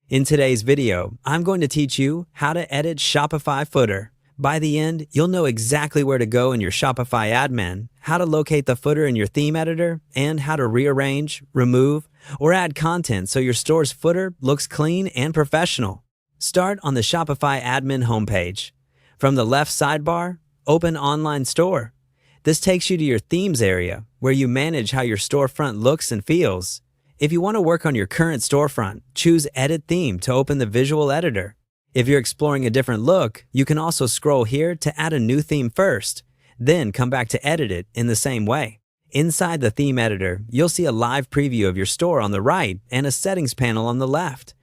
In today's video, I'm going to teach you how to edit Shopify footer. By the end, you'll know exactly where to go in your Shopify admin, how to locate the footer in your theme editor, and how to rearrange, remove, or add content so your store's footer looks clean and professional. Start on the Shopify admin homepage. From the left sidebar, open Online Store. This takes you to your Themes area, where you manage how your storefront looks and feels. If you want to work on your current storefront, choose Edit Theme to open the visual editor. If you're exploring a different look, you can also scroll here to add a new theme first, then come back to edit it in the same way. Inside the theme editor, you'll see a live preview of your store on the right and a settings panel on the left.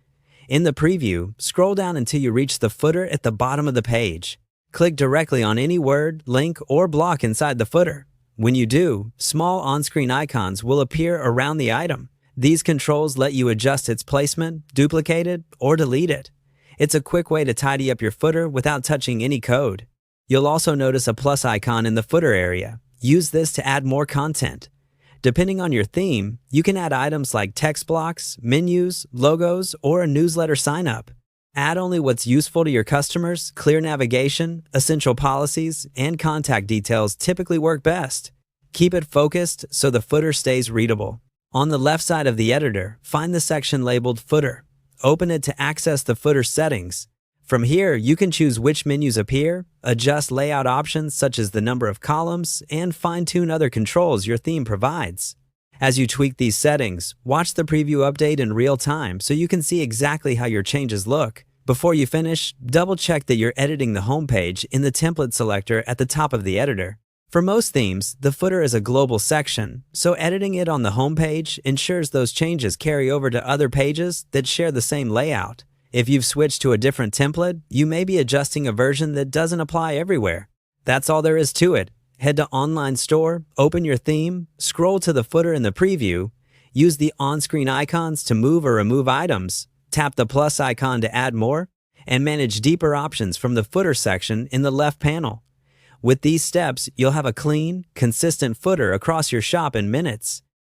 In the preview, scroll down until you reach the footer at the bottom of the page. Click directly on any word, link, or block inside the footer. When you do, small on-screen icons will appear around the item. These controls let you adjust its placement, duplicate it, or delete it. It's a quick way to tidy up your footer without touching any code. You'll also notice a plus icon in the footer area. Use this to add more content. Depending on your theme, you can add items like text blocks, menus, logos, or a newsletter sign-up. Add only what's useful to your customers. Clear navigation, essential policies, and contact details typically work best. Keep it focused so the footer stays readable. On the left side of the editor, find the section labeled Footer. Open it to access the footer settings. From here, you can choose which menus appear, adjust layout options such as the number of columns, and fine-tune other controls your theme provides. As you tweak these settings, watch the preview update in real time so you can see exactly how your changes look. Before you finish, double-check that you're editing the homepage in the template selector at the top of the editor. For most themes, the footer is a global section, so editing it on the homepage ensures those changes carry over to other pages that share the same layout. If you've switched to a different template, you may be adjusting a version that doesn't apply everywhere. That's all there is to it. Head to Online Store, open your theme, scroll to the footer in the preview, use the on-screen icons to move or remove items, tap the plus icon to add more, and manage deeper options from the footer section in the left panel. With these steps, you'll have a clean, consistent footer across your shop in minutes.